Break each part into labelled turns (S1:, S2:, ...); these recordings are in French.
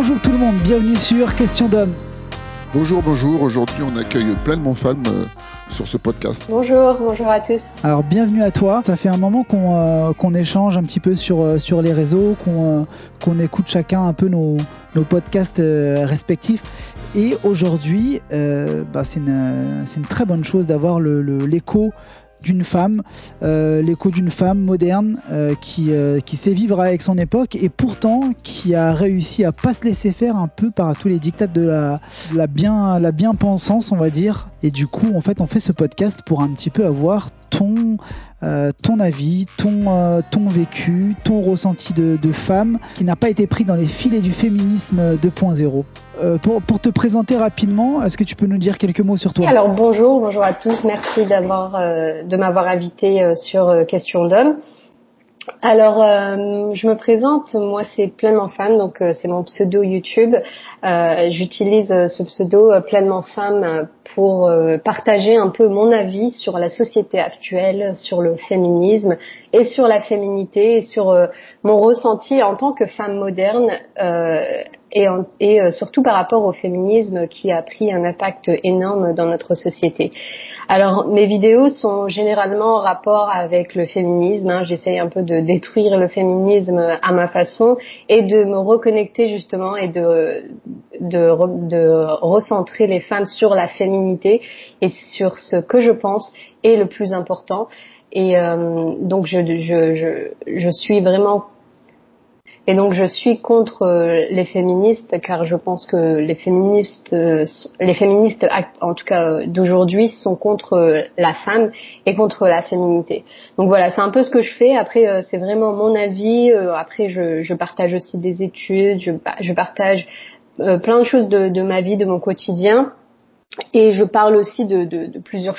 S1: Bonjour tout le monde, bienvenue sur Question d'Homme.
S2: Bonjour. Aujourd'hui, on accueille pleinement Femme sur ce podcast.
S3: Bonjour à tous.
S1: Alors, bienvenue à toi. Ça fait un moment qu'on échange un petit peu sur les réseaux, qu'on écoute chacun un peu nos podcasts respectifs. Et aujourd'hui, c'est une très bonne chose d'avoir l'écho d'une femme, moderne qui sait vivre avec son époque et pourtant qui a réussi à pas se laisser faire un peu par tous les dictats de la bien-pensance, on va dire. Et du coup, en fait, on fait ce podcast pour un petit peu avoir ton avis, ton vécu, ton ressenti de femme qui n'a pas été pris dans les filets du féminisme 2.0. Pour te présenter rapidement, est-ce que tu peux nous dire quelques mots sur toi ?
S3: Alors bonjour à tous, merci de m'avoir invité sur Question d'Homme. Alors, je me présente, moi c'est Pleinement Femme, donc c'est mon pseudo YouTube. J'utilise ce pseudo Pleinement Femme pour partager un peu mon avis sur la société actuelle, sur le féminisme et sur la féminité et sur mon ressenti en tant que femme moderne et surtout par rapport au féminisme qui a pris un impact énorme dans notre société. Alors, mes vidéos sont généralement en rapport avec le féminisme. J'essaye un peu de détruire le féminisme à ma façon et de me reconnecter justement et de recentrer les femmes sur la féminité et sur ce que je pense est le plus important. Et donc, je suis vraiment... Et donc je suis contre les féministes car je pense que les féministes en tout cas d'aujourd'hui sont contre la femme et contre la féminité. Donc voilà, c'est un peu ce que je fais. Après c'est vraiment mon avis. Après je partage aussi des études, je partage plein de choses de ma vie, de mon quotidien. Et je parle aussi de plusieurs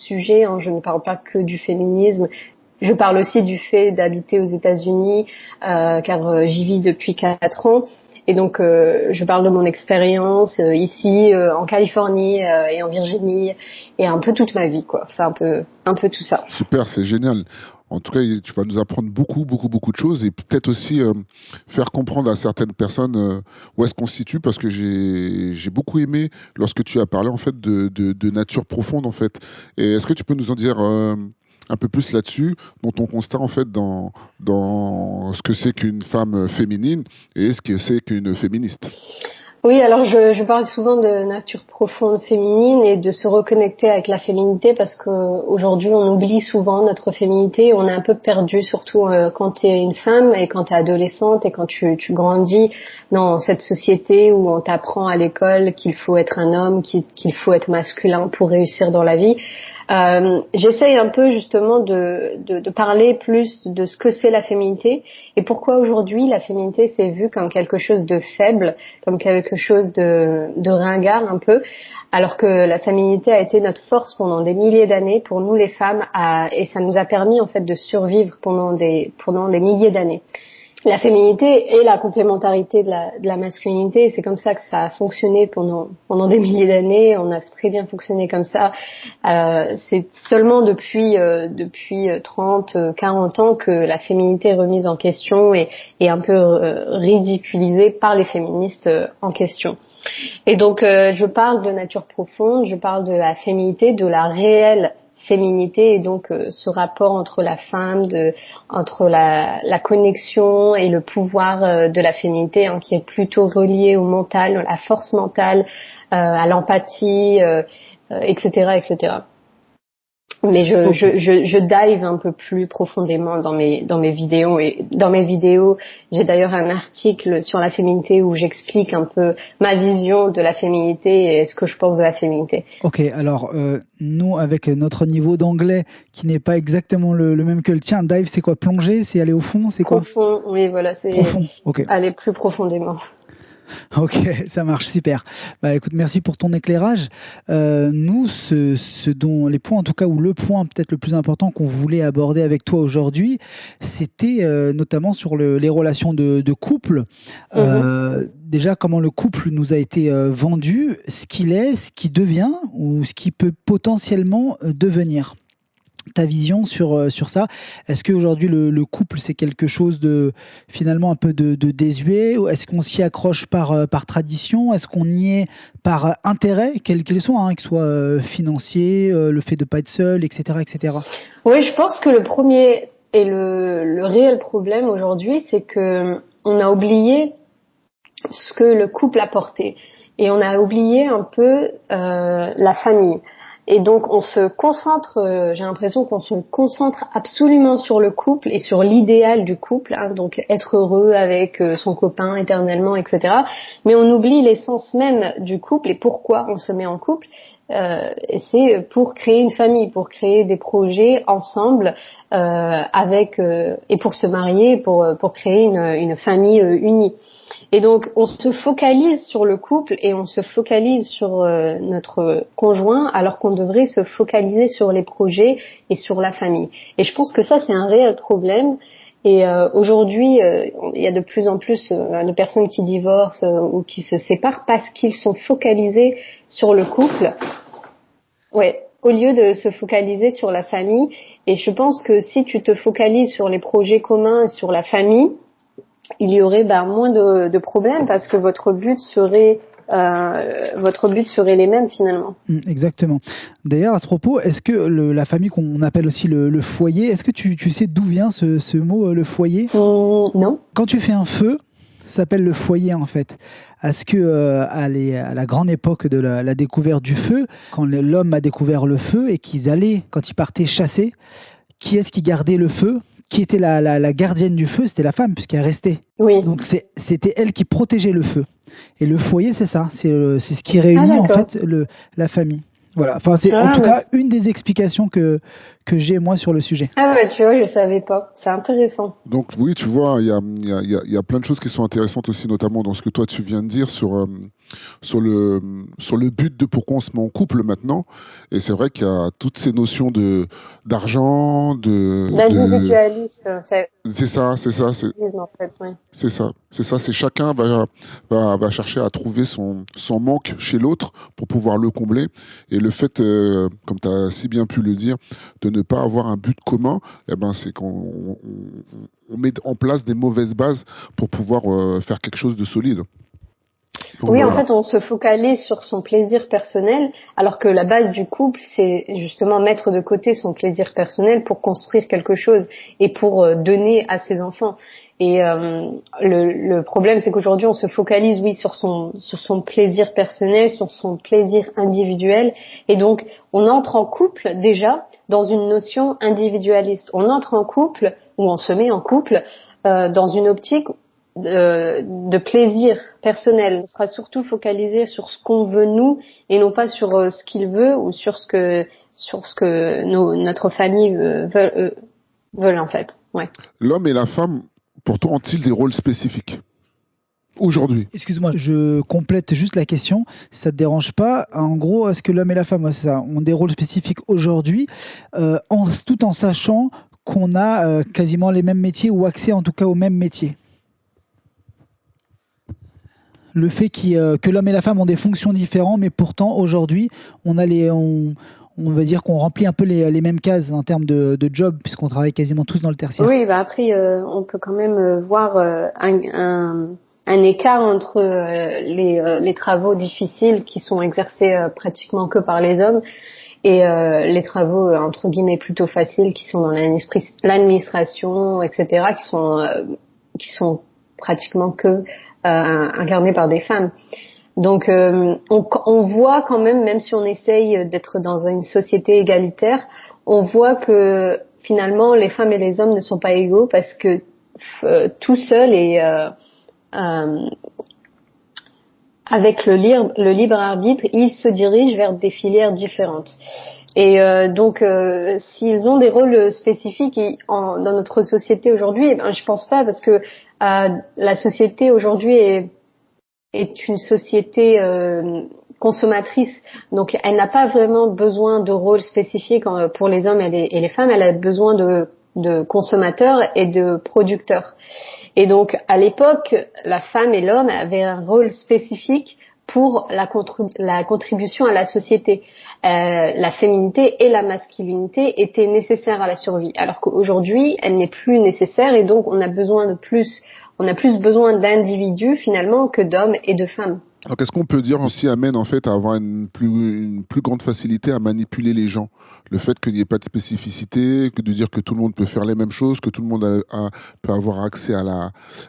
S3: sujets. Je ne parle pas que du féminisme. Je parle aussi du fait d'habiter aux États-Unis, car j'y vis depuis 4 ans. Et donc, je parle de mon expérience ici, en Californie et en Virginie, et un peu toute ma vie, quoi. C'est un peu tout ça.
S2: Super, c'est génial. En tout cas, tu vas nous apprendre beaucoup de choses et peut-être aussi faire comprendre à certaines personnes où est-ce qu'on se situe, parce que j'ai beaucoup aimé lorsque tu as parlé en fait de nature profonde en fait. Et est-ce que tu peux nous en dire un peu plus là-dessus, dans ton constat en fait dans ce que c'est qu'une femme féminine et ce que c'est qu'une féministe?
S3: Oui, alors je parle souvent de nature profonde féminine et de se reconnecter avec la féminité parce qu'aujourd'hui on oublie souvent notre féminité, on est un peu perdu surtout quand tu es une femme et quand tu es adolescente et quand tu grandis dans cette société où on t'apprend à l'école qu'il faut être un homme, qu'il faut être masculin pour réussir dans la vie. J'essaye un peu justement de parler plus de ce que c'est la féminité et pourquoi aujourd'hui la féminité c'est vu comme quelque chose de faible, comme quelque chose de ringard un peu, alors que la féminité a été notre force pendant des milliers d'années pour nous les femmes et ça nous a permis en fait de survivre pendant des milliers d'années. La féminité et la complémentarité de la masculinité, c'est comme ça que ça a fonctionné pendant des milliers d'années. On a très bien fonctionné comme ça. C'est seulement depuis 30, 40 ans que la féminité est remise en question et un peu ridiculisée par les féministes en question. Et donc je parle de nature profonde, je parle de la féminité, de la réelle féminité et donc ce rapport entre la femme, entre la connexion et le pouvoir de la féminité qui est plutôt relié au mental, à la force mentale, à l'empathie, etc. Mais je dive un peu plus profondément dans mes vidéos et dans mes vidéos, j'ai d'ailleurs un article sur la féminité où j'explique un peu ma vision de la féminité et ce que je pense de la féminité.
S1: Ok, alors nous avec notre niveau d'anglais qui n'est pas exactement le même que le tien, dive c'est quoi? Plonger, c'est aller au fond, c'est quoi?
S3: Profond, oui voilà, c'est
S1: profond. Okay.
S3: Aller plus profondément.
S1: Ok, ça marche, super. Bah écoute, merci pour ton éclairage. Nous, ce dont les points, en tout cas, ou le point peut-être le plus important qu'on voulait aborder avec toi aujourd'hui, c'était notamment sur les relations de couple. Déjà, comment le couple nous a été vendu, ce qu'il est, ce qu'il devient, ou ce qu'il peut potentiellement devenir. ta vision sur ça. Est-ce qu'aujourd'hui le couple c'est quelque chose de finalement un peu de désuet, ou est-ce qu'on s'y accroche par tradition, est-ce qu'on y est par intérêt, quel qu'il soit, hein, qu'il soit financier, le fait de pas être seul, etc., etc.
S3: Oui, je pense que le premier et le réel problème aujourd'hui, c'est que on a oublié ce que le couple apportait et on a oublié un peu la famille. Et donc on se concentre, j'ai l'impression qu'on se concentre absolument sur le couple et sur l'idéal du couple, hein, donc être heureux avec son copain éternellement, etc. Mais on oublie l'essence même du couple et pourquoi on se met en couple. Et c'est pour créer une famille, pour créer des projets ensemble, et pour se marier, pour créer une famille unie. Et donc, on se focalise sur le couple et on se focalise sur notre conjoint, alors qu'on devrait se focaliser sur les projets et sur la famille. Et je pense que ça, c'est un réel problème. Et aujourd'hui, il y a de plus en plus de personnes qui divorcent ou qui se séparent parce qu'ils sont focalisés sur le couple. Ouais, au lieu de se focaliser sur la famille. Et je pense que si tu te focalises sur les projets communs et sur la famille, il y aurait moins de problèmes parce que votre but serait les mêmes finalement.
S1: Exactement. D'ailleurs, à ce propos, est-ce que la famille qu'on appelle aussi le foyer, est-ce que tu sais d'où vient ce mot, le foyer?
S3: Non.
S1: Quand tu fais un feu, ça s'appelle le foyer en fait. Est-ce que à la grande époque de la découverte du feu, quand l'homme a découvert le feu et quand ils partaient chasser, qui est-ce qui gardait le feu? Qui était la gardienne du feu? C'était la femme, puisqu'elle restait.
S3: Oui.
S1: Donc c'était elle qui protégeait le feu. Et le foyer, c'est ça. C'est ce qui réunit en fait la famille. Voilà. Enfin, c'est en tout cas une des explications que j'ai moi sur le sujet.
S3: Ah bah tu vois, je savais pas. C'est intéressant.
S2: Donc oui, tu vois, il y a plein de choses qui sont intéressantes aussi, notamment dans ce que toi tu viens de dire sur le but de pourquoi on se met en couple maintenant. Et c'est vrai qu'il y a toutes ces notions d'argent,
S3: d'individualisme.
S2: C'est ça.
S3: En fait, oui.
S2: C'est ça. C'est chacun va chercher à trouver son manque chez l'autre pour pouvoir le combler. Et le fait, comme tu as si bien pu le dire, de ne pas avoir un but commun, c'est qu'on met en place des mauvaises bases pour pouvoir faire quelque chose de solide. Donc,
S3: oui,
S2: voilà.
S3: en fait, on se focalise sur son plaisir personnel, alors que la base du couple, c'est justement mettre de côté son plaisir personnel pour construire quelque chose et pour donner à ses enfants. Et le problème, c'est qu'aujourd'hui, on se focalise, oui, sur son plaisir personnel, sur son plaisir individuel, et donc on entre en couple déjà dans une notion individualiste. On entre en couple ou on se met en couple dans une optique de plaisir personnel. On sera surtout focalisé sur ce qu'on veut nous et non pas sur ce qu'il veut ou sur ce que notre famille veulent en fait. Ouais.
S2: L'homme et la femme, pourtant, ont-ils des rôles spécifiques aujourd'hui?
S1: Excuse-moi, je complète juste la question, si ça te dérange pas. En gros, est-ce que l'homme et la femme ont des rôles spécifiques aujourd'hui, tout en sachant qu'on a quasiment les mêmes métiers ou accès en tout cas aux mêmes métiers? Le fait que l'homme et la femme ont des fonctions différentes, mais pourtant aujourd'hui, on va dire qu'on remplit un peu les mêmes cases en termes de job, puisqu'on travaille quasiment tous dans le tertiaire.
S3: Oui, après, on peut quand même voir un écart entre les travaux difficiles qui sont exercés pratiquement que par les hommes et les travaux entre guillemets plutôt faciles qui sont dans l'administration, etc., qui sont pratiquement que incarnés par des femmes. Donc on voit quand même si on essaye d'être dans une société égalitaire, on voit que finalement les femmes et les hommes ne sont pas égaux parce que tout seul et avec le libre arbitre, ils se dirigent vers des filières différentes. Et donc, s'ils ont des rôles spécifiques dans notre société aujourd'hui, je pense pas, parce que la société aujourd'hui est une société consommatrice, donc elle n'a pas vraiment besoin de rôles spécifiques pour les hommes et les femmes. Elle a besoin de consommateurs et de producteurs. Et donc, à l'époque, la femme et l'homme avaient un rôle spécifique pour la contribution à la société. La féminité et la masculinité étaient nécessaires à la survie, alors qu'aujourd'hui, elle n'est plus nécessaire et donc on a plus besoin d'individus finalement que d'hommes et de femmes.
S2: Donc, est-ce qu'on peut dire aussi amène en fait à avoir une plus grande facilité à manipuler les gens? Le fait qu'il n'y ait pas de spécificité, que de dire que tout le monde peut faire les mêmes choses, que tout le monde peut avoir accès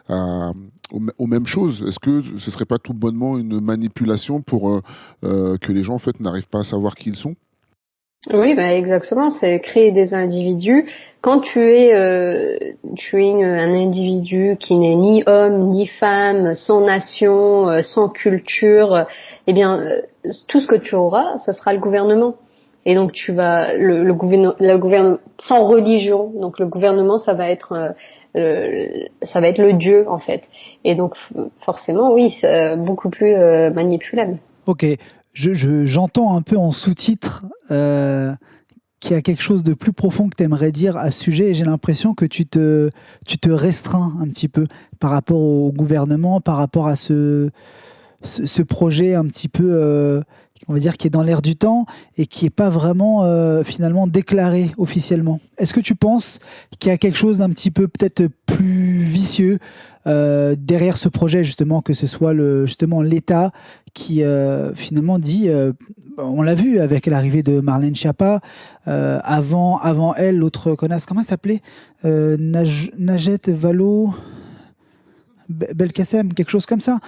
S2: aux mêmes choses. Est-ce que ce serait pas tout bonnement une manipulation pour que les gens en fait n'arrivent pas à savoir qui ils sont?
S3: Oui, bah exactement, c'est créer des individus. Quand un individu qui n'est ni homme ni femme, sans nation, sans culture, eh bien tout ce que tu auras, ça sera le gouvernement. Et donc le gouvernement sans religion, donc le gouvernement ça va être le Dieu en fait. Et donc forcément oui, c'est beaucoup plus manipulable.
S1: Ok, j'entends un peu en sous-titre qu'il y a quelque chose de plus profond que tu aimerais dire à ce sujet et j'ai l'impression que tu te restreins un petit peu par rapport au gouvernement, par rapport à ce projet un petit peu, on va dire, qui est dans l'air du temps et qui n'est pas vraiment finalement déclaré officiellement. Est-ce que tu penses qu'il y a quelque chose d'un petit peu peut-être plus vicieux derrière ce projet, justement, que ce soit justement l'État qui finalement dit, on l'a vu avec l'arrivée de Marlène Schiappa, avant elle, l'autre connasse, comment elle s'appelait, Najat Vallaud Belkacem, quelque chose comme ça.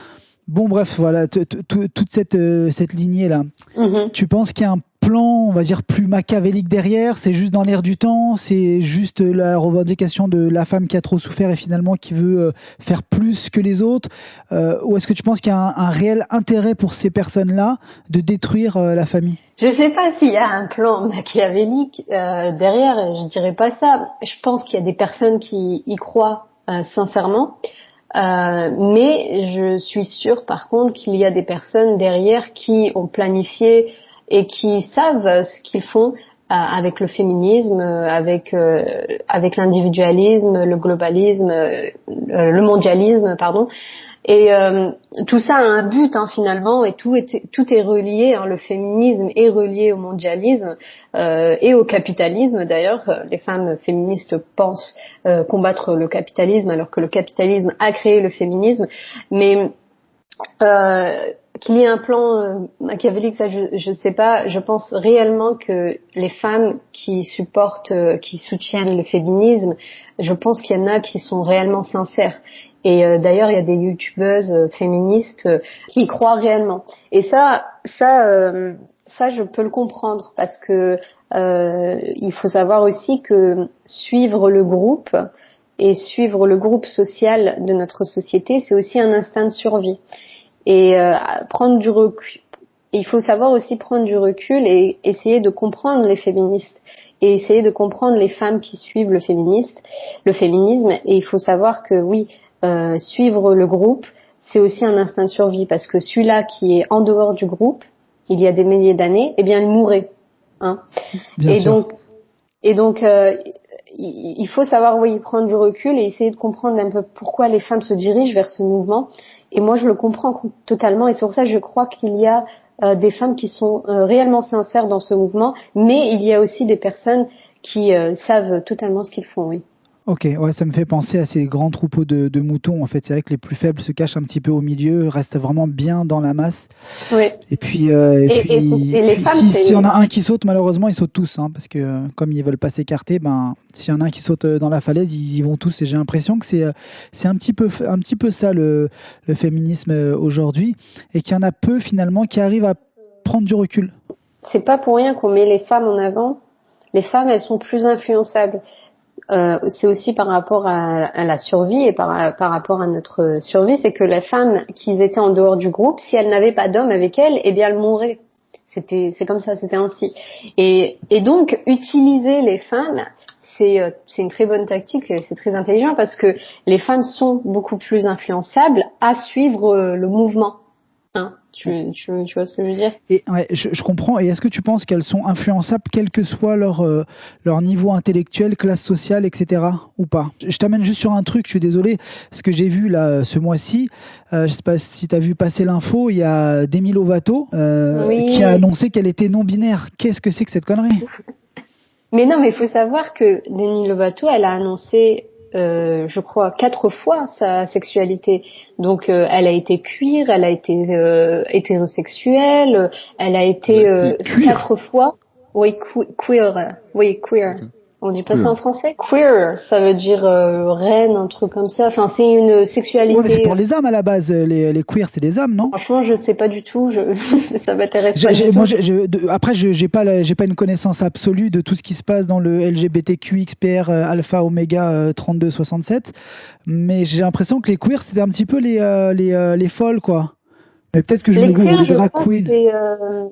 S1: Bon, bref, voilà, toute cette lignée-là.
S3: Mm-hmm.
S1: Tu penses qu'il y a un plan, on va dire, plus machiavélique derrière? C'est juste dans l'air du temps? C'est juste la revendication de la femme qui a trop souffert et finalement qui veut faire plus que les autres? Ou est-ce que tu penses qu'il y a un réel intérêt pour ces personnes-là de détruire la famille?
S3: Je ne sais pas s'il y a un plan machiavélique derrière, je dirais pas ça. Je pense qu'il y a des personnes qui y croient sincèrement. Mais je suis sûre par contre qu'il y a des personnes derrière qui ont planifié et qui savent ce qu'ils font avec le féminisme, avec l'individualisme, le globalisme, le mondialisme, pardon. Et tout ça a un but finalement, et tout est relié. Le féminisme est relié au mondialisme et au capitalisme. D'ailleurs, les femmes féministes pensent combattre le capitalisme, alors que le capitalisme a créé le féminisme. Mais qu'il y ait un plan machiavélique, ça je sais pas. Je pense réellement que les femmes qui soutiennent le féminisme, je pense qu'il y en a qui sont réellement sincères. Et d'ailleurs, il y a des youtubeuses féministes qui y croient réellement. Et ça, je peux le comprendre parce que il faut savoir aussi que suivre le groupe et suivre le groupe social de notre société, c'est aussi un instinct de survie. Et prendre du recul. Il faut savoir aussi prendre du recul et essayer de comprendre les féministes et essayer de comprendre les femmes qui suivent le féminisme. Et il faut savoir que oui, suivre le groupe, c'est aussi un instinct de survie parce que celui-là qui est en dehors du groupe, il y a des milliers d'années, eh bien, il mourrait.
S1: Bien sûr.
S3: Donc, il faut savoir, oui, prendre du recul et essayer de comprendre un peu pourquoi les femmes se dirigent vers ce mouvement. Et moi, je le comprends totalement. Et c'est pour ça que je crois qu'il y a des femmes qui sont réellement sincères dans ce mouvement. Mais il y a aussi des personnes qui savent totalement ce qu'ils font, oui.
S1: Ok, ouais, ça me fait penser à ces grands troupeaux de moutons. En fait, c'est vrai que les plus faibles se cachent un petit peu au milieu, restent vraiment bien dans la masse.
S3: Oui.
S1: Et puis,
S3: les femmes,
S1: s'il y en a un qui saute, malheureusement, ils sautent tous, parce que comme ils veulent pas s'écarter, s'il y en a un qui saute dans la falaise, ils y vont tous. Et j'ai l'impression que c'est un petit peu ça le féminisme aujourd'hui, et qu'il y en a peu finalement qui arrivent à prendre du recul.
S3: C'est pas pour rien qu'on met les femmes en avant. Les femmes, elles sont plus influençables. C'est aussi par rapport à la survie et par rapport à notre survie, c'est que les femmes qui étaient en dehors du groupe, si elles n'avaient pas d'hommes avec elles, eh bien elles mourraient. C'est comme ça, c'était ainsi. Et donc utiliser les femmes, c'est une très bonne tactique, c'est très intelligent parce que les femmes sont beaucoup plus influençables à suivre le mouvement. Hein, tu vois ce que je veux dire?
S1: Et ouais, je comprends. Et est-ce que tu penses qu'elles sont influençables, quel que soit leur niveau intellectuel, classe sociale, etc. ou pas? Je t'amène juste sur un truc, je suis désolé, ce que j'ai vu là ce mois-ci, je sais pas si tu as vu passer l'info, il y a Demi Lovato qui a
S3: Oui.
S1: annoncé qu'elle était non-binaire. Qu'est-ce que c'est que cette connerie?
S3: Mais non, mais il faut savoir que Demi Lovato, elle a annoncé, je crois, 4 fois sa sexualité. Donc, elle a été queer, elle a été hétérosexuelle, elle a
S2: Elle a
S3: été
S2: été cuir.
S3: 4 fois. Oui, queer. Oui, queer.
S2: Ok.
S3: On dit pas ça en
S2: Queer.
S3: français? Queer, ça veut dire reine, un truc comme ça. Enfin, c'est une
S1: Ouais, mais c'est
S3: sexualité.
S1: pour les hommes à la base. Les queers, c'est des hommes, non?
S3: Franchement, je sais pas du tout. Ça m'intéresse pas du
S1: Moi,
S3: tout.
S1: après, j'ai pas une connaissance absolue de tout ce qui se passe dans le LGBTQXPR alpha oméga 3267, mais j'ai l'impression que les queers c'était un petit peu les folles, quoi. Mais peut-être que je me
S3: Les
S1: gourre, ou
S3: queers,
S1: les
S3: je
S1: drag
S3: crois que
S1: queens.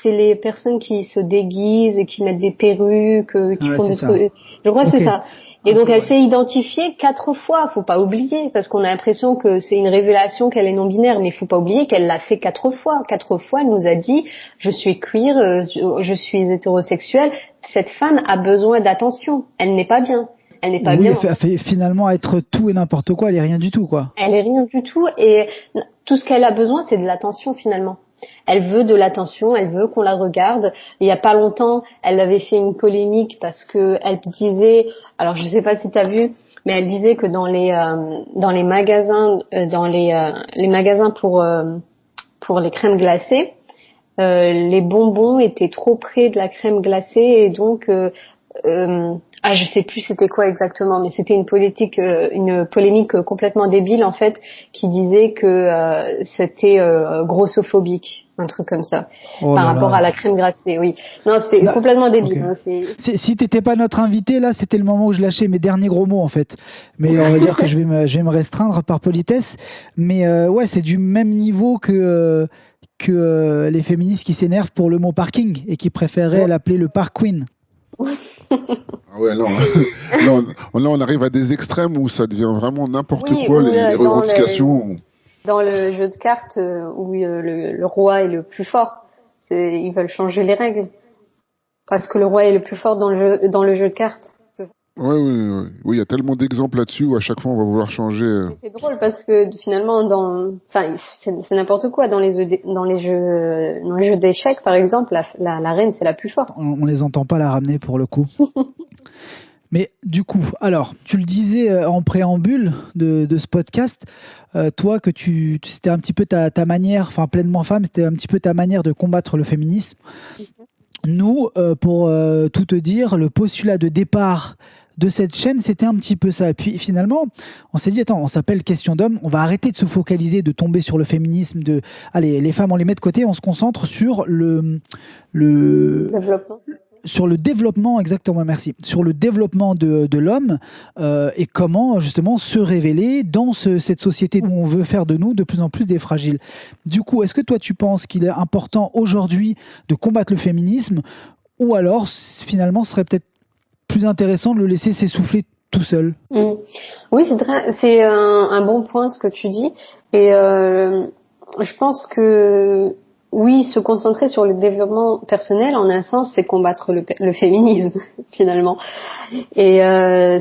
S3: c'est les personnes qui se déguisent et qui mettent des perruques, qui
S1: Ouais,
S3: font
S1: c'est
S3: des
S1: ça.
S3: trucs. Je crois que
S1: Ok.
S3: c'est ça. Et
S1: Un
S3: donc
S1: peu,
S3: elle
S1: ouais.
S3: s'est identifiée 4 fois, faut pas oublier, parce qu'on a l'impression que c'est une révélation qu'elle est non binaire, mais faut pas oublier qu'elle l'a fait 4 fois. 4 fois, elle nous a dit je suis queer, je suis hétérosexuelle. Cette femme a besoin d'attention. Elle n'est pas bien. Elle n'est pas
S1: Oui,
S3: bien dans
S1: elle fait finalement être tout et n'importe quoi, elle est rien du tout, quoi.
S3: Elle est rien du tout et tout ce qu'elle a besoin, c'est de l'attention finalement. Elle veut de l'attention, elle veut qu'on la regarde. Il y a pas longtemps, elle avait fait une polémique parce que elle disait, alors je sais pas si tu as vu, mais elle disait que dans les magasins les magasins pour les crèmes glacées, les bonbons étaient trop près de la crème glacée et donc je sais plus c'était quoi exactement, mais c'était une polémique complètement débile en fait, qui disait que c'était grossophobique, un truc comme ça,
S1: Oh
S3: par
S1: là
S3: rapport
S1: là.
S3: à la crème glacée. Oui, non, c'est
S1: Là,
S3: complètement
S1: ok.
S3: débile. Hein,
S1: Si t'étais pas notre invité, là, c'était le moment où je lâchais mes derniers gros mots, en fait. Mais on va dire que je vais me restreindre par politesse. Mais ouais, c'est du même niveau que les féministes qui s'énervent pour le mot parking et qui préféraient l'appeler le park queen.
S2: Ah ouais, là, là, on arrive à des extrêmes où ça devient vraiment n'importe
S3: Oui,
S2: quoi,
S3: ou
S2: les revendications.
S3: dans le jeu de cartes où le roi est le plus fort, ils veulent changer les règles parce que le roi est le plus fort dans le jeu de cartes.
S2: Ouais, oui, oui, oui, il y a tellement d'exemples là-dessus où à chaque fois on va vouloir changer.
S3: Mais c'est drôle parce que finalement enfin c'est n'importe quoi dans les jeux d'échecs par exemple la reine c'est la plus forte.
S1: On les entend pas la ramener pour le coup. Mais du coup, alors, tu le disais en préambule de ce podcast, toi, c'était un petit peu ta manière, enfin, pleinement femme, c'était un petit peu ta manière de combattre le féminisme. Nous, pour tout te dire, le postulat de départ de cette chaîne, c'était un petit peu ça. Et puis finalement, on s'est dit, attends, on s'appelle Question d'homme, on va arrêter de se focaliser, de tomber sur le féminisme, allez, les femmes, on les met de côté, on se concentre sur le,
S3: Développement.
S1: sur le développement, exactement, merci, sur le développement de l'homme et comment justement se révéler dans cette société où on veut faire de nous de plus en plus des fragiles. Du coup, est-ce que toi tu penses qu'il est important aujourd'hui de combattre le féminisme ou alors finalement ce serait peut-être plus intéressant de le laisser s'essouffler tout seul?
S3: Mm. Oui, c'est un bon point ce que tu dis et je pense que oui, se concentrer sur le développement personnel en un sens c'est combattre le féminisme finalement. Et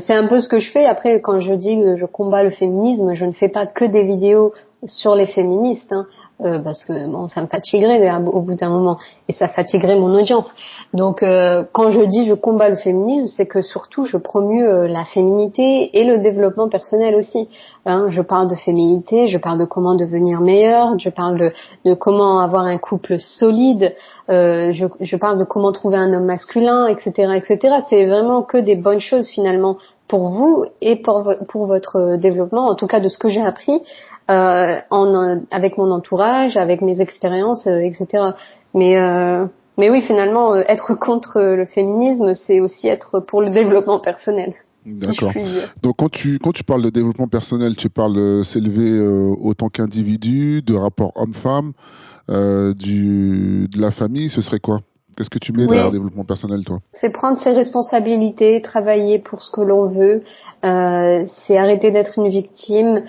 S3: c'est un peu ce que je fais. Après, quand je dis que je combats le féminisme, je ne fais pas que des vidéos sur les féministes, hein, parce que bon, ça me fatiguerait au bout d'un moment, et ça fatiguerait mon audience. Donc, quand je dis je combats le féminisme, c'est que surtout je promue la féminité et le développement personnel aussi. Hein, je parle de féminité, je parle de comment devenir meilleure, je parle de comment avoir un couple solide, je parle de comment trouver un homme masculin, etc., etc. C'est vraiment que des bonnes choses finalement pour vous et pour votre développement, en tout cas de ce que j'ai appris avec mon entourage, avec mes expériences, etc. Mais oui, finalement, être contre le féminisme, c'est aussi être pour le développement personnel, si je
S2: D'accord.
S3: puis dire.
S2: Donc quand tu parles de développement personnel, tu parles de s'élever autant qu'individu, de rapport homme-femme, de la famille, ce serait quoi? Qu'est-ce que tu mets derrière
S3: Oui,
S2: développement personnel, toi?
S3: c'est prendre ses responsabilités, travailler pour ce que l'on veut, c'est arrêter d'être une victime,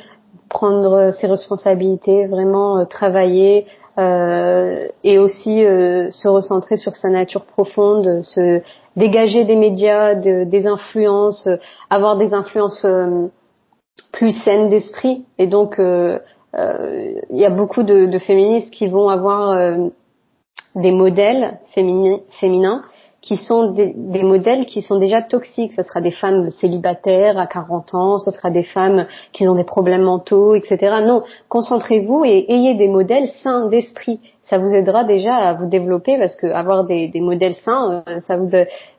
S3: prendre ses responsabilités, vraiment travailler et aussi se recentrer sur sa nature profonde, se dégager des médias, des influences, avoir des influences plus saines d'esprit. Et donc il y a beaucoup de féministes qui vont avoir des modèles féminins qui sont des modèles qui sont déjà toxiques. Ce sera des femmes célibataires à 40 ans, ce sera des femmes qui ont des problèmes mentaux, etc. Non, concentrez-vous et ayez des modèles sains d'esprit. Ça vous aidera déjà à vous développer parce que avoir des modèles sains, ça vous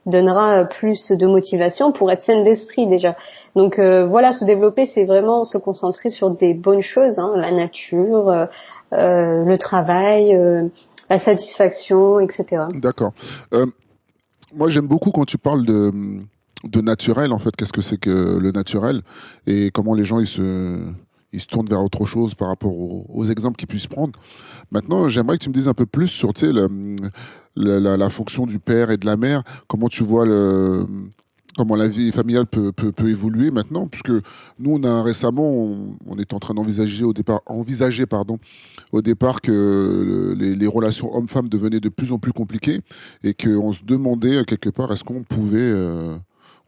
S3: donnera plus de motivation pour être saine d'esprit déjà. Donc voilà, se développer, c'est vraiment se concentrer sur des bonnes choses, hein, la nature, le travail, la satisfaction, etc.
S2: D'accord. Moi, j'aime beaucoup quand tu parles de naturel, en fait. Qu'est-ce que c'est que le naturel et comment les gens ils se tournent vers autre chose par rapport aux exemples qu'ils puissent prendre. Maintenant, j'aimerais que tu me dises un peu plus sur, tu sais, la fonction du père et de la mère. Comment tu vois comment la vie familiale peut évoluer maintenant, puisque nous, récemment, on est en train envisager, pardon, au départ que les relations hommes-femmes devenaient de plus en plus compliquées et qu'on se demandait quelque part est-ce qu'on pouvait,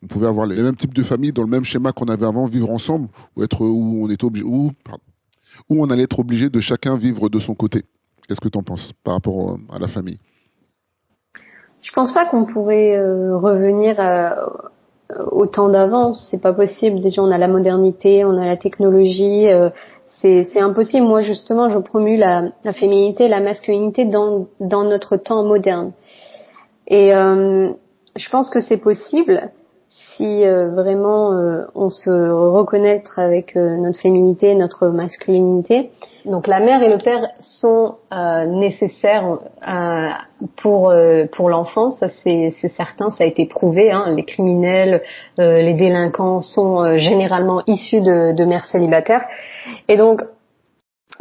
S2: on pouvait avoir les mêmes types de familles dans le même schéma qu'on avait avant, vivre ensemble, où on était obligé, où on allait être obligé de chacun vivre de son côté. Qu'est-ce que tu en penses par rapport à la famille?
S3: Je pense pas qu'on pourrait revenir au temps d'avant. C'est pas possible. Déjà, on a la modernité, on a la technologie. C'est impossible. Moi, justement, je promue la féminité, la masculinité dans notre temps moderne. Et je pense que c'est possible si vraiment on se reconnecte avec notre féminité, notre masculinité. Donc la mère et le père sont nécessaires pour l'enfant, ça c'est certain, ça a été prouvé. Hein. Les criminels, les délinquants sont généralement issus de mères célibataires. Et donc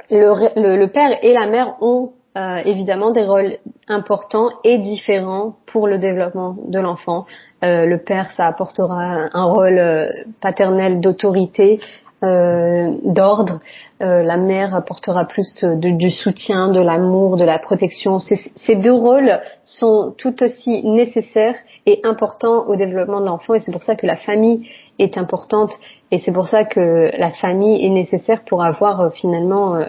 S3: le père et la mère ont évidemment des rôles importants et différents pour le développement de l'enfant. Le père, ça apportera un rôle paternel d'autorité, d'ordre. La mère apportera plus du soutien, de l'amour, de la protection. Ces deux rôles sont tout aussi nécessaires et importants au développement de l'enfant, et c'est pour ça que la famille est importante, et c'est pour ça que la famille est nécessaire pour avoir finalement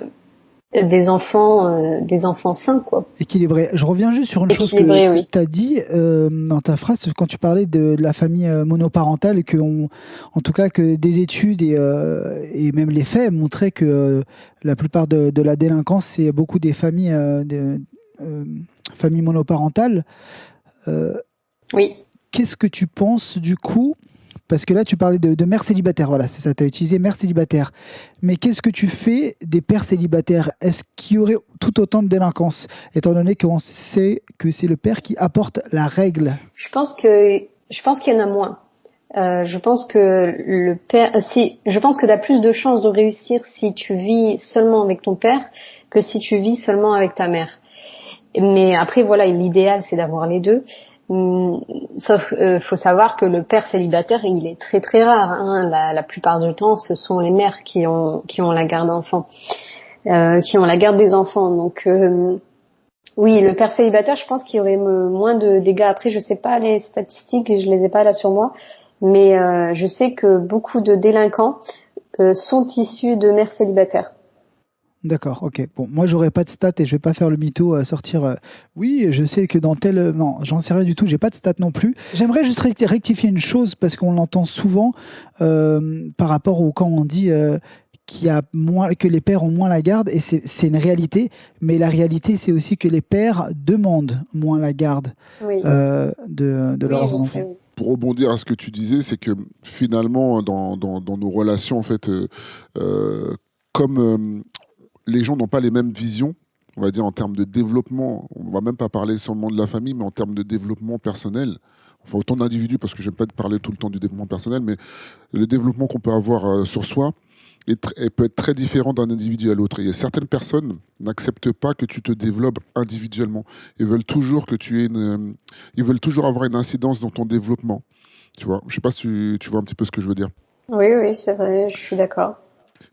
S3: des enfants sains, quoi.
S1: Équilibré. Je reviens juste sur une chose que
S3: oui.
S1: tu as dit dans ta phrase quand tu parlais de la famille monoparentale, et en tout cas que des études et même les faits montraient que la plupart de la délinquance, c'est beaucoup des familles, familles monoparentales.
S3: Oui.
S1: Qu'est-ce que tu penses du coup? Parce que là, tu parlais de mères célibataires, voilà, c'est ça, tu as utilisé mères célibataires. Mais qu'est-ce que tu fais des pères célibataires? Est-ce qu'il y aurait tout autant de délinquance, étant donné qu'on sait que c'est le père qui apporte la règle?
S3: Je pense qu'il y en a moins. Je pense que je pense que tu as plus de chances de réussir si tu vis seulement avec ton père que si tu vis seulement avec ta mère. Mais après, voilà, l'idéal, c'est d'avoir les deux. Sauf, faut savoir que le père célibataire, il est très très rare. Hein. La plupart du temps, ce sont les mères qui ont la garde d'enfants, qui ont la garde des enfants. Donc, oui, le père célibataire, je pense qu'il y aurait moins de dégâts. Après, je sais pas les statistiques, je les ai pas là sur moi, mais je sais que beaucoup de délinquants sont issus de mères célibataires.
S1: D'accord, ok. Bon, moi, j'aurais pas de stats et je vais pas faire le mytho, sortir. Oui, je sais que dans tel. Non, j'en sais rien du tout. J'ai pas de stats non plus. J'aimerais juste rectifier une chose parce qu'on l'entend souvent par rapport au quand on dit qu'il y a moins, que les pères ont moins la garde, et c'est une réalité. Mais la réalité, c'est aussi que les pères demandent moins la garde
S3: Oui.
S1: de leurs enfants.
S3: Oui.
S2: Pour rebondir à ce que tu disais, c'est que finalement, dans nos relations, en fait, comme les gens n'ont pas les mêmes visions, on va dire en termes de développement, on va même pas parler seulement de la famille, mais en termes de développement personnel, enfin autant d'individus, parce que j'aime pas parler tout le temps du développement personnel, mais le développement qu'on peut avoir sur soi peut être très différent d'un individu à l'autre. Et certaines personnes n'acceptent pas que tu te développes individuellement. Ils veulent toujours que ils veulent toujours avoir une incidence dans ton développement. Tu vois, je sais pas si tu vois un petit peu ce que je veux dire.
S3: Oui, c'est vrai, je suis d'accord.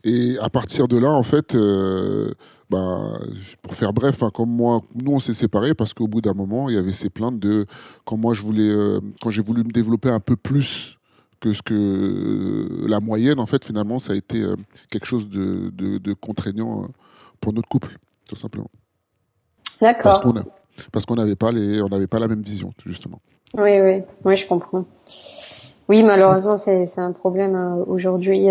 S2: Et à partir de là, en fait, bah, pour faire bref, hein, comme moi, nous on s'est séparés parce qu'au bout d'un moment, il y avait ces plaintes de quand moi je voulais, quand j'ai voulu me développer un peu plus que ce que la moyenne, en fait, finalement, ça a été quelque chose de contraignant pour notre couple, tout simplement. Parce qu'on
S3: D'accord.
S2: a, parce qu'on n'avait pas on n'avait pas la même vision, justement.
S3: Oui, oui, oui, je comprends. Oui, malheureusement, c'est un problème aujourd'hui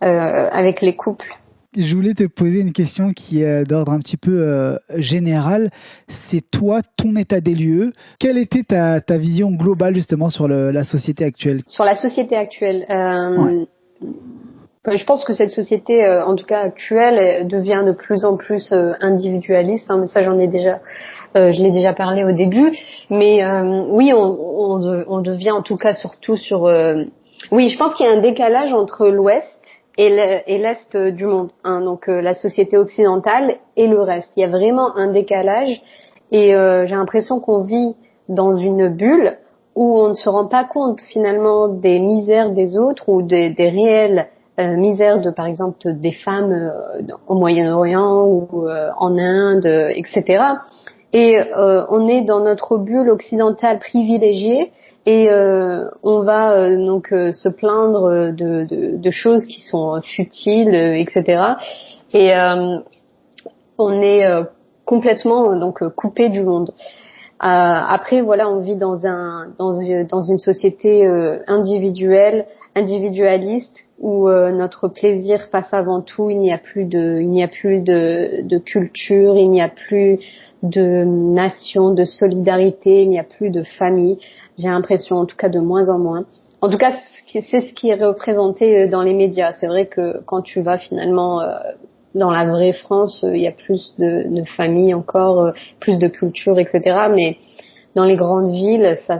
S3: avec les couples.
S1: Je voulais te poser une question qui est d'ordre un petit peu général. C'est toi, ton état des lieux. Quelle était ta vision globale justement sur la société actuelle?
S3: Sur la société actuelle,
S1: Ouais.
S3: je pense que cette société, en tout cas actuelle, devient de plus en plus individualiste. Hein, mais ça, je l'ai déjà parlé au début. Mais oui, on devient en tout cas surtout sur. Oui, je pense qu'il y a un décalage entre l'Ouest et l'Est du monde. Hein, donc la société occidentale et le reste. Il y a vraiment un décalage et j'ai l'impression qu'on vit dans une bulle où on ne se rend pas compte finalement des misères des autres ou des réelles misères de, par exemple, des femmes au Moyen-Orient ou en Inde, etc. Et on est dans notre bulle occidentale privilégiée et on va donc se plaindre de choses qui sont futiles, etc. Et on est complètement donc coupé du monde. Après, voilà, on vit dans une société individualiste, où notre plaisir passe avant tout. Il n'y a plus de culture, il n'y a plus de nation, de solidarité, il n'y a plus de famille. J'ai l'impression, en tout cas, de moins en moins. En tout cas, c'est ce qui est représenté dans les médias. C'est vrai que quand tu vas finalement dans la vraie France, il y a plus de familles encore, plus de culture, etc. Mais dans les grandes villes, c'est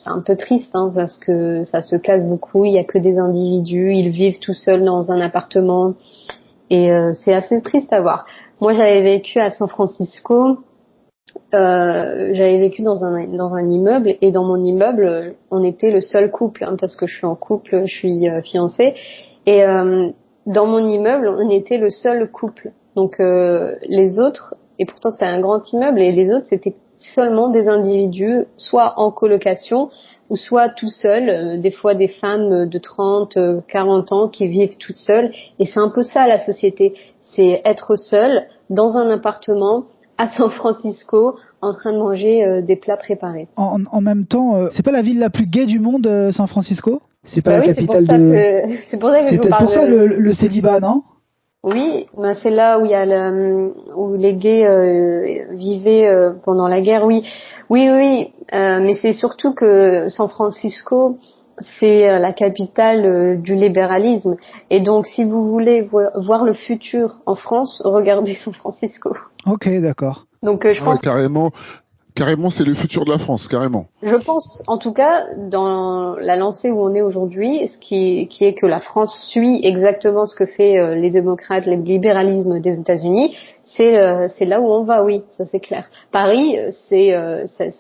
S3: un peu triste, hein, parce que ça se casse beaucoup. Il y a que des individus, ils vivent tout seuls dans un appartement, et c'est assez triste à voir. Moi, j'avais vécu à San Francisco. J'avais vécu dans un immeuble, et dans mon immeuble, on était le seul couple, hein, parce que je suis en couple, je suis fiancée, et dans mon immeuble, on était le seul couple. Donc les autres, et pourtant c'était un grand immeuble, et les autres c'était seulement des individus, soit en colocation ou soit tout seuls, des fois des femmes de 30, 40 ans qui vivent toutes seules. Et c'est un peu ça la société, c'est être seul dans un appartement à San Francisco en train de manger des plats préparés.
S1: En même temps, c'est pas la ville la plus gaie du monde, San Francisco? C'est pas
S3: Bah
S1: la
S3: oui,
S1: capitale de.
S3: c'est pour ça que je
S1: C'est
S3: vous
S1: peut-être
S3: parle
S1: pour ça
S3: de.
S1: le célibat, non?
S3: Oui, ben c'est là où il y a où les gays vivaient pendant la guerre. Oui, oui, oui. Mais c'est surtout que San Francisco, c'est la capitale du libéralisme. Et donc, si vous voulez voir le futur en France, regardez San Francisco.
S1: Ok, d'accord.
S3: Donc, je
S2: Ah ouais,
S3: pense.
S2: carrément, c'est le futur de la France, carrément.
S3: Je pense, en tout cas, dans la lancée où on est aujourd'hui, qui est que la France suit exactement ce que fait les démocrates, le libéralisme des États-Unis, c'est là où on va, oui, ça c'est clair. Paris, c'est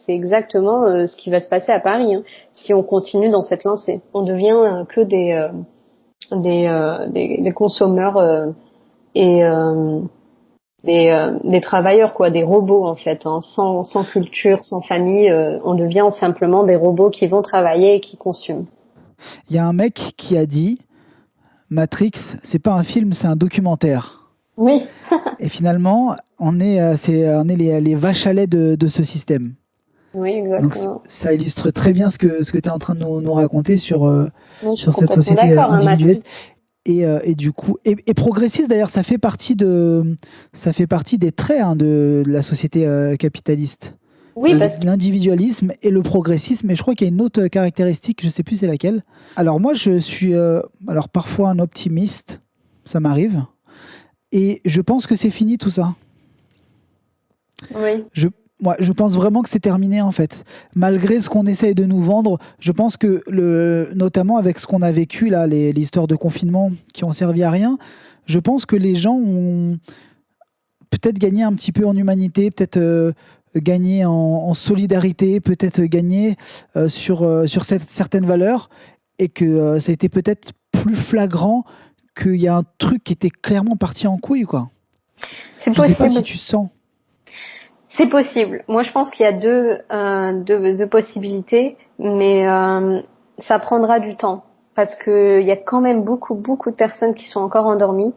S3: exactement ce qui va se passer à Paris, hein, si on continue dans cette lancée. On devient que des consommateurs et des travailleurs, quoi, des robots en fait, hein, sans culture, sans famille, on devient simplement des robots qui vont travailler et qui consomment.
S1: Il y a un mec qui a dit Matrix, c'est pas un film, c'est un documentaire.
S3: Oui.
S1: Et finalement, on est les vaches à lait de ce système.
S3: Oui,
S1: Donc
S3: exactement.
S1: ça illustre très bien ce que tu es en train de nous raconter sur,
S3: Oui, je suis
S1: sur cette
S3: complètement
S1: société
S3: d'accord, hein,
S1: individualiste. Et du coup, et progressiste d'ailleurs, ça fait partie des traits, hein, de la société capitaliste.
S3: Oui,
S1: L'individualisme et le progressisme, et je crois qu'il y a une autre caractéristique, je ne sais plus c'est laquelle. Alors moi, je suis alors parfois un optimiste, ça m'arrive, et je pense que c'est fini tout ça.
S3: oui.
S1: Je pense vraiment que c'est terminé en fait. Malgré ce qu'on essaye de nous vendre, je pense que, notamment avec ce qu'on a vécu là, les histoires de confinement qui ont servi à rien, je pense que les gens ont peut-être gagné un petit peu en humanité, peut-être gagné en solidarité, peut-être gagné sur certaines valeurs, et que ça a été peut-être plus flagrant qu'il y a un truc qui était clairement parti en couille, quoi.
S3: C'est
S1: Je sais pas
S3: possible.
S1: si tu sens.
S3: C'est possible. Moi, je pense qu'il y a deux possibilités, mais ça prendra du temps parce que il y a quand même beaucoup de personnes qui sont encore endormies.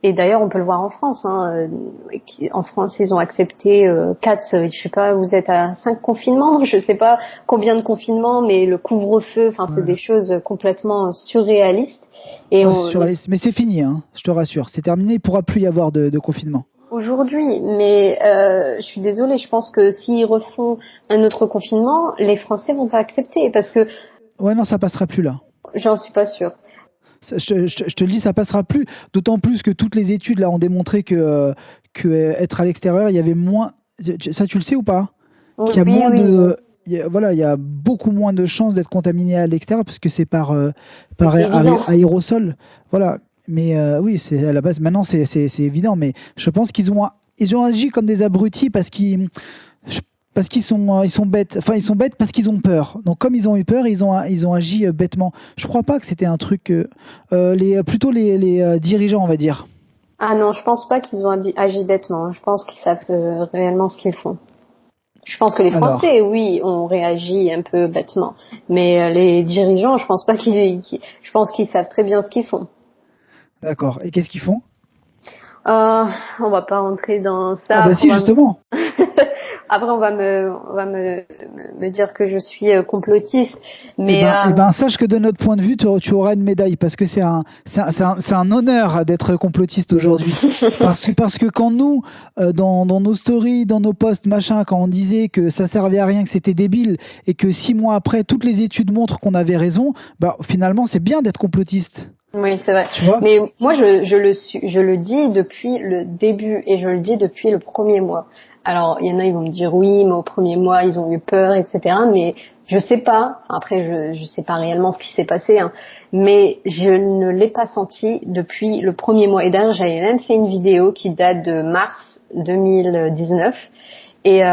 S3: Et d'ailleurs, on peut le voir en France. En France, ils ont accepté 4, je sais pas, vous êtes à 5 confinements, je sais pas combien de confinements, mais le couvre-feu, enfin, c'est des choses complètement surréalistes. Et
S1: Ouais, mais c'est fini, hein, je te rassure. C'est terminé, il pourra plus y avoir de confinement.
S3: aujourd'hui, mais je suis désolée, je pense que s'ils refont un autre confinement, les Français vont pas accepter parce que
S1: Ouais, non, ça passera plus là.
S3: j'en suis pas sûre.
S1: Je te le dis, ça passera plus. D'autant plus que toutes les études là ont démontré que être à l'extérieur, il y avait moins. Ça, tu le sais ou pas? Qu'il y a moins de. Voilà, il y a beaucoup moins de chances d'être contaminé à l'extérieur parce que c'est par
S3: c'est évident.
S1: aérosol. Voilà. Mais oui, c'est à la base. Maintenant, c'est évident. Mais je pense ils ont agi comme des abrutis parce qu'ils sont bêtes. Enfin, ils sont bêtes parce qu'ils ont peur. Donc, comme ils ont eu peur, ils ont agi bêtement. Je crois pas que c'était un truc. Plutôt les dirigeants, on va dire.
S3: Ah non, je pense pas qu'ils ont agi bêtement. Je pense qu'ils savent réellement ce qu'ils font. Je pense que les
S1: Alors,
S3: Français, oui, ont réagi un peu bêtement, mais les dirigeants, je pense pas je pense qu'ils savent très bien ce qu'ils font.
S1: d'accord. Et qu'est-ce qu'ils font?
S3: Euh, on va pas rentrer dans
S1: Ah
S3: ça.
S1: bah si, justement.
S3: Après, on va me dire que je suis complotiste, mais
S1: Eh ben, sache que de notre point de vue, tu auras une médaille parce que c'est un honneur d'être complotiste aujourd'hui. Parce que quand nous, dans nos stories, dans nos posts, machin, quand on disait que ça servait à rien, que c'était débile et que 6 mois après, toutes les études montrent qu'on avait raison, bah, finalement, c'est bien d'être complotiste.
S3: oui, c'est vrai.
S1: Tu vois?
S3: Mais moi, je le dis depuis le début et je le dis depuis le premier mois. Alors, il y en a, ils vont me dire oui, mais au premier mois, ils ont eu peur, etc. Mais je sais pas. Enfin, après, je sais pas réellement ce qui s'est passé, hein. Mais je ne l'ai pas senti depuis le premier mois. Et d'ailleurs, j'avais même fait une vidéo qui date de mars 2019. Et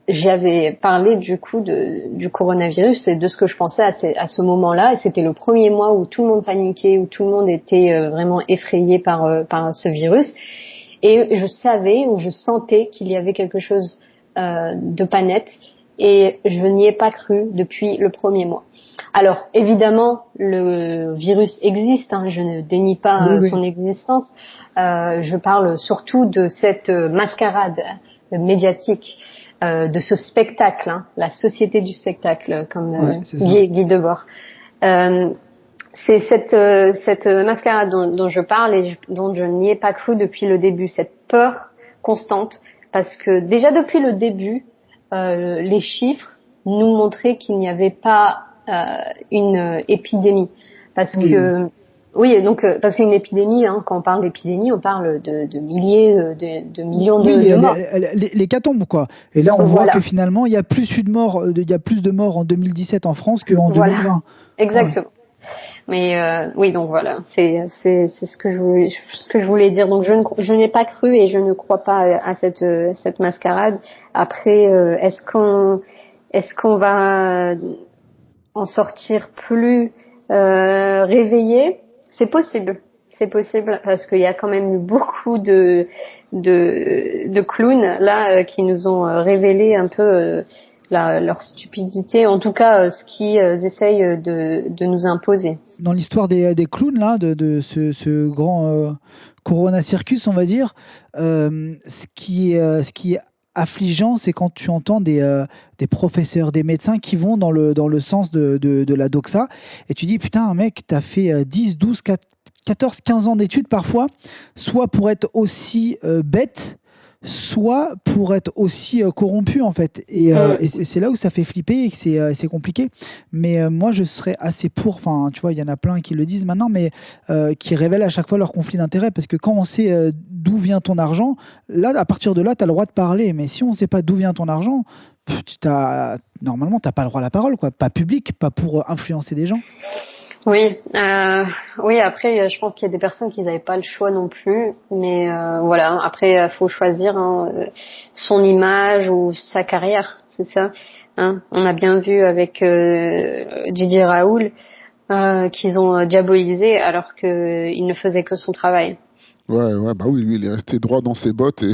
S3: j'avais parlé du coup du coronavirus et de ce que je pensais à ce moment-là. Et c'était le premier mois où tout le monde paniquait, où tout le monde était vraiment effrayé par ce virus. Et je savais ou je sentais qu'il y avait quelque chose de pas net. Et je n'y ai pas cru depuis le premier mois. Alors, évidemment, le virus existe, hein, je ne dénie pas
S1: Oui, oui.
S3: son existence. Je parle surtout de cette mascarade médiatique, de ce spectacle, hein, la société du spectacle, comme
S1: Ouais, c'est ça.
S3: Guy Debord. C'est cette mascarade dont je parle et dont je n'y ai pas cru depuis le début, cette peur constante, parce que déjà depuis le début, les chiffres nous montraient qu'il n'y avait pas une épidémie, parce
S1: Oui.
S3: que oui, donc parce qu'une épidémie, hein, quand on parle d'épidémie, on parle de milliers, de millions
S1: Oui,
S3: de morts.
S1: l'hécatombe, quoi. Et là, on voit que
S3: Voilà,
S1: finalement, il y a plus de morts en 2017 en France qu'en
S3: voilà,
S1: 2020. Ouais.
S3: exactement. Mais oui, donc voilà, c'est ce que je voulais dire. Donc je n'ai pas cru et je ne crois pas à cette mascarade. Après, est-ce qu'on va en sortir plus réveillé? C'est possible parce qu'il y a quand même eu beaucoup de clowns là qui nous ont révélé un peu leur stupidité, en tout cas ce qu'ils essayent de nous imposer.
S1: Dans l'histoire des clowns, là, de ce grand Corona Circus, on va dire, ce qui est affligeant, c'est quand tu entends des professeurs, des médecins qui vont dans le sens de la doxa, et tu dis, putain, mec, t'as fait 10, 12, 14, 15 ans d'études parfois, soit pour être aussi bête, soit pour être aussi corrompu en fait. Et c'est là où ça fait flipper et que c'est compliqué. Mais moi, je serais assez pour, enfin, tu vois, il y en a plein qui le disent maintenant, mais qui révèlent à chaque fois leur conflit d'intérêts, parce que quand on sait d'où vient ton argent, là, à partir de là, tu as le droit de parler. Mais si on ne sait pas d'où vient ton argent, normalement, tu n'as pas le droit à la parole, quoi. Pas public, pas pour influencer des gens.
S3: Oui, oui. Après, je pense qu'il y a des personnes qui n'avaient pas le choix non plus, mais voilà. Après, faut choisir hein, son image ou sa carrière, c'est ça. Hein. On a bien vu avec Didier Raoult qu'ils ont diabolisé alors qu'il ne faisait que son travail.
S2: Ouais, ouais, bah oui, lui, il est resté droit dans ses bottes et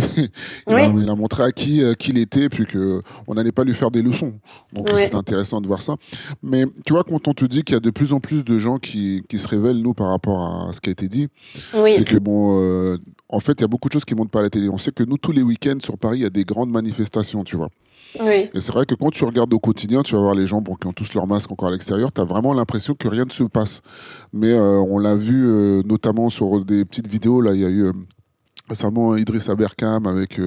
S3: Oui,
S2: il a montré à qui il était, puis que on n'allait pas lui faire des leçons. Donc
S3: oui,
S2: c'est intéressant de voir ça. Mais tu vois, quand on te dit qu'il y a de plus en plus de gens qui se révèlent, nous, par rapport à ce qui a été dit, c'est
S3: oui,
S2: que bon, en fait, il y a beaucoup de choses qui montent pas à la télé. On sait que nous, tous les week-ends sur Paris, il y a des grandes manifestations, tu vois.
S3: oui.
S2: Et c'est vrai que quand tu regardes au quotidien, tu vas voir les gens bon, qui ont tous leur masque encore à l'extérieur, tu as vraiment l'impression que rien ne se passe. Mais on l'a vu notamment sur des petites vidéos, là, il y a eu récemment Idriss Aberkam avec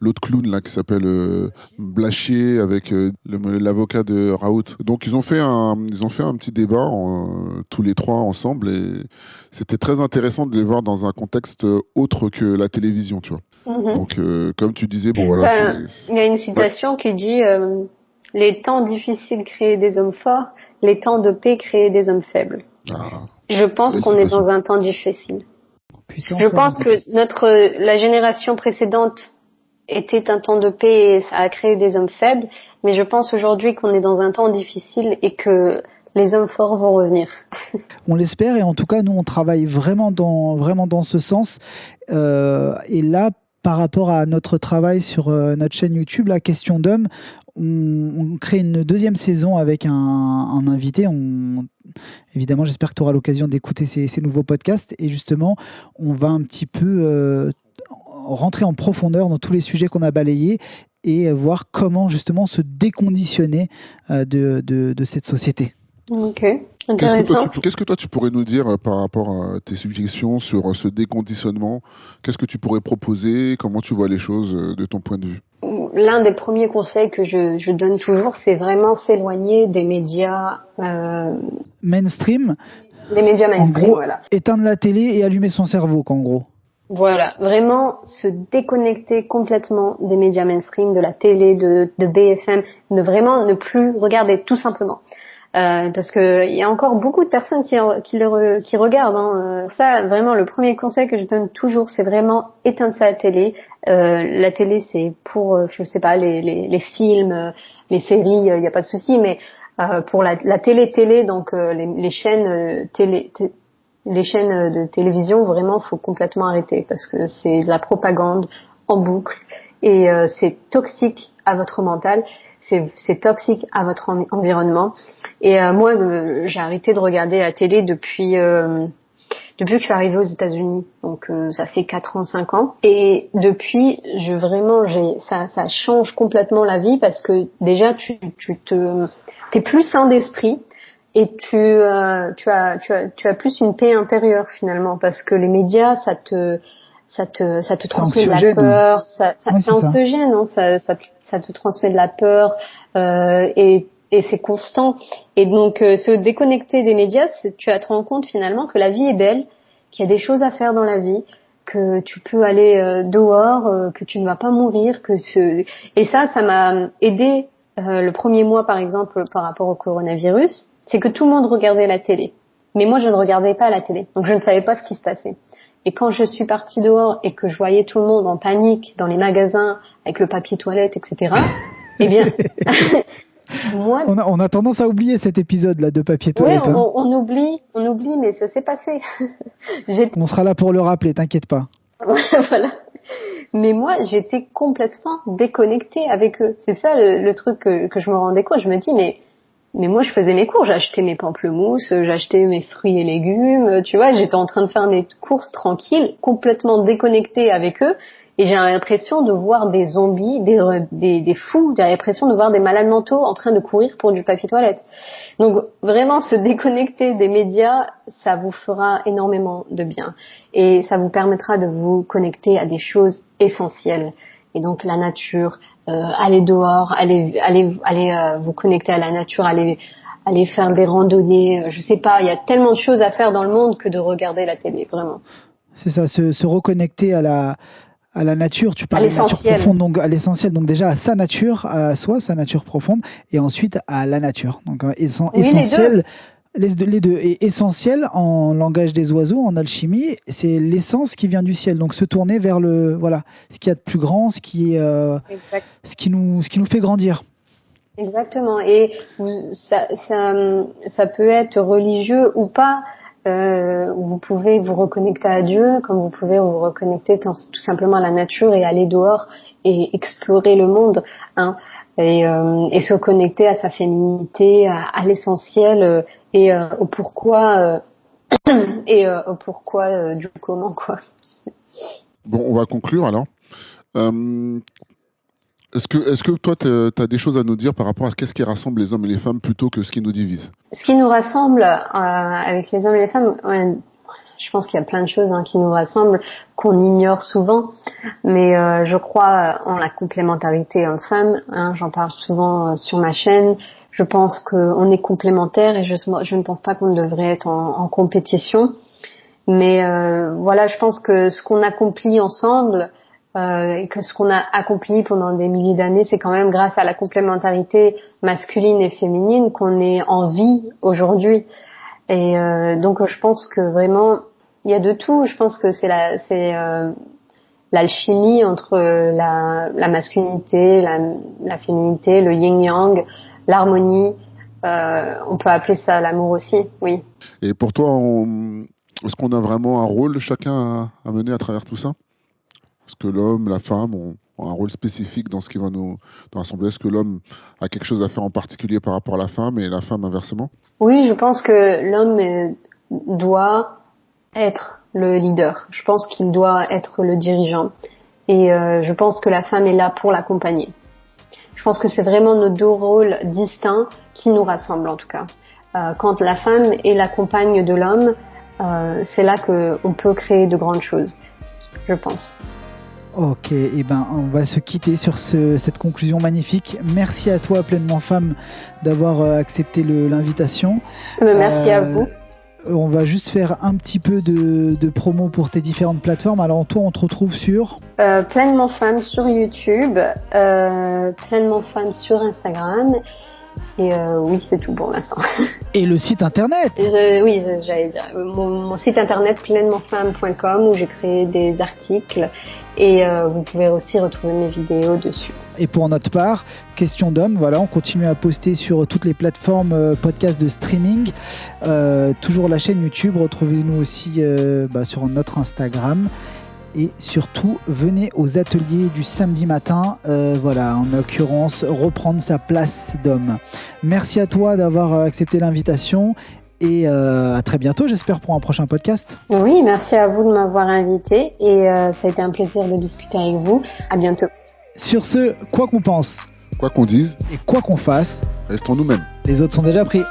S2: l'autre clown là qui s'appelle Blachier avec l'avocat de Raoult. Donc ils ont fait un petit débat tous les trois ensemble et c'était très intéressant de les voir dans un contexte autre que la télévision, tu vois.
S3: Mhm.
S2: Donc comme tu disais, bon voilà,
S3: Ben, il y a une
S2: ouais.
S3: citation qui dit les temps difficiles créent des hommes forts, les temps de paix créent des hommes faibles.
S2: Ah,
S3: Je pense
S2: belle
S3: qu'on est dans
S2: citation.
S3: un temps difficile.
S1: Puissant
S3: Je
S1: fort.
S3: pense que la génération précédente était un temps de paix et ça a créé des hommes faibles, mais je pense aujourd'hui qu'on est dans un temps difficile et que les hommes forts vont revenir.
S1: On l'espère et en tout cas, nous, on travaille vraiment dans ce sens. Et là, par rapport à notre travail sur notre chaîne YouTube, la question d'homme, on crée une deuxième saison avec un invité. Évidemment, j'espère que tu auras l'occasion d'écouter ces nouveaux podcasts. Et justement, on va un petit peu rentrer en profondeur dans tous les sujets qu'on a balayés et voir comment justement se déconditionner de cette société.
S3: Ok, intéressant.
S2: Qu'est-ce que toi tu pourrais nous dire par rapport à tes suggestions sur ce déconditionnement? Qu'est-ce que tu pourrais proposer? Comment tu vois les choses de ton point de vue?
S3: L'un des premiers conseils que je donne toujours, c'est vraiment s'éloigner des médias,
S1: Mainstream,
S3: des médias
S1: en
S3: mainstream,
S1: gros,
S3: voilà.
S1: éteindre la télé et allumer son cerveau, qu'en gros.
S3: Voilà, vraiment se déconnecter complètement des médias mainstream, de la télé, de BFM, de vraiment ne plus regarder tout simplement. Parce que il y a encore beaucoup de personnes qui regardent. Hein. Ça, vraiment, le premier conseil que je donne toujours, c'est vraiment éteindre sa télé. La télé, c'est pour, je sais pas, les films, les séries, il n'y a pas de souci, mais pour la télé, donc les chaînes les chaînes de télévision, vraiment, faut complètement arrêter parce que c'est de la propagande en boucle et c'est toxique à votre mental, c'est toxique à votre environnement. Et moi, j'ai arrêté de regarder la télé depuis que je suis arrivée aux États-Unis. Donc ça fait 4 ans, 5 ans. Et depuis, ça change complètement la vie parce que déjà t'es plus sain d'esprit. Et tu as plus une paix intérieure finalement parce que les médias ça te
S1: C'est
S3: transmet de la
S1: anxiogène.
S3: peur,
S1: Ouais,
S3: c'est
S1: c'est ça.
S3: anxiogène, hein, ça te transmet de la peur et c'est constant. Et donc se déconnecter des médias, tu vas te rendre compte finalement que la vie est belle, qu'il y a des choses à faire dans la vie, que tu peux aller dehors, que tu ne vas pas mourir, et ça m'a aidé le premier mois par exemple par rapport au coronavirus, c'est que tout le monde regardait la télé. Mais moi je ne regardais pas la télé, donc je ne savais pas ce qui se passait. Et quand je suis partie dehors et que je voyais tout le monde en panique dans les magasins avec le papier toilette, etc. Eh bien, moi,
S1: On a tendance à oublier cet épisode-là de papier
S3: ouais,
S1: toilette. Hein.
S3: on oublie, mais ça s'est passé. J'étais,
S1: On sera là pour le rappeler, t'inquiète pas.
S3: voilà. Mais moi, j'étais complètement déconnectée avec eux. C'est ça le truc que je me rendais compte. Je me dis, mais moi, je faisais mes cours. J'achetais mes pamplemousses, j'achetais mes fruits et légumes. Tu vois, j'étais en train de faire mes courses tranquilles, complètement déconnectée avec eux. Et j'ai l'impression de voir des zombies, des fous. J'ai l'impression de voir des malades mentaux en train de courir pour du papier toilette. Donc, vraiment, se déconnecter des médias, ça vous fera énormément de bien. Et ça vous permettra de vous connecter à des choses essentielles. Et donc, la nature, aller dehors, aller vous connecter à la nature, aller faire des randonnées, je sais pas, il y a tellement de choses à faire dans le monde que de regarder la télé, vraiment.
S1: C'est ça, se reconnecter à la nature. Tu
S3: À
S1: parlais de nature
S3: l'essentiel.
S1: profonde, donc à l'essentiel. Donc déjà à sa nature, à soi, sa nature profonde, et ensuite à la nature. Donc
S3: Oui,
S1: essentiel, les deux. Et essentiel en langage des oiseaux, en alchimie, c'est l'essence qui vient du ciel. Donc se tourner vers ce qu'il y a de plus grand,
S3: Exact.
S1: ce qui nous fait grandir.
S3: Exactement. Et ça peut être religieux ou pas. Vous pouvez vous reconnecter à Dieu, comme vous pouvez vous reconnecter tout simplement à la nature et aller dehors et explorer le monde, hein, et se connecter à sa féminité, à l'essentiel et au pourquoi au pourquoi du comment, quoi.
S2: Bon, on va conclure alors. Euh, est-ce que toi, tu as des choses à nous dire par rapport à qu'est-ce qui rassemble les hommes et les femmes plutôt que ce qui nous divise?
S3: Ce qui nous rassemble avec les hommes et les femmes, je pense qu'il y a plein de choses qui nous rassemblent, qu'on ignore souvent, mais je crois en la complémentarité homme-femme. J'en parle souvent sur ma chaîne. Je pense qu'on est complémentaires et je ne pense pas qu'on devrait être en compétition. Mais voilà, je pense que ce qu'on accomplit ensemble, et que ce qu'on a accompli pendant des milliers d'années, c'est quand même grâce à la complémentarité masculine et féminine qu'on est en vie aujourd'hui. Et donc je pense que vraiment il y a de tout. Je pense que c'est l'alchimie entre la masculinité, la féminité, le yin-yang, l'harmonie. On peut appeler ça l'amour aussi, oui.
S2: Et pour toi, est-ce qu'on a vraiment un rôle chacun à mener à travers tout ça? Est-ce que l'homme, la femme ont un rôle spécifique dans ce qui va nous rassembler? Est-ce que l'homme a quelque chose à faire en particulier par rapport à la femme et la femme inversement?
S3: Oui, je pense que l'homme doit être le leader. Je pense qu'il doit être le dirigeant. Et je pense que la femme est là pour l'accompagner. Je pense que c'est vraiment nos deux rôles distincts qui nous rassemblent en tout cas. Quand la femme est la compagne de l'homme, c'est là qu'on peut créer de grandes choses, je pense.
S1: Ok, et on va se quitter sur cette conclusion magnifique. Merci à toi, Pleinement Femme, d'avoir accepté l'invitation.
S3: Merci à vous.
S1: On va juste faire un petit peu de promo pour tes différentes plateformes. Alors toi, on te retrouve sur
S3: Pleinement Femme sur YouTube, Pleinement Femme sur Instagram. Et oui, c'est tout pour l'instant.
S1: Et le site internet?
S3: Oui, j'allais dire. Mon site internet pleinementfemme.com où j'ai créé des articles et vous pouvez aussi retrouver mes vidéos dessus.
S1: Et pour notre part, Question d'homme, voilà, on continue à poster sur toutes les plateformes podcast de streaming. Toujours la chaîne YouTube, retrouvez-nous aussi sur notre Instagram. Et surtout, venez aux ateliers du samedi matin, en l'occurrence, reprendre sa place d'homme. Merci à toi d'avoir accepté l'invitation et à très bientôt, j'espère, pour un prochain podcast.
S3: Oui, merci à vous de m'avoir invité et ça a été un plaisir de discuter avec vous. À bientôt.
S1: Sur ce, quoi qu'on pense,
S2: quoi qu'on dise
S1: et quoi qu'on fasse,
S2: restons nous-mêmes.
S1: Les autres sont déjà pris.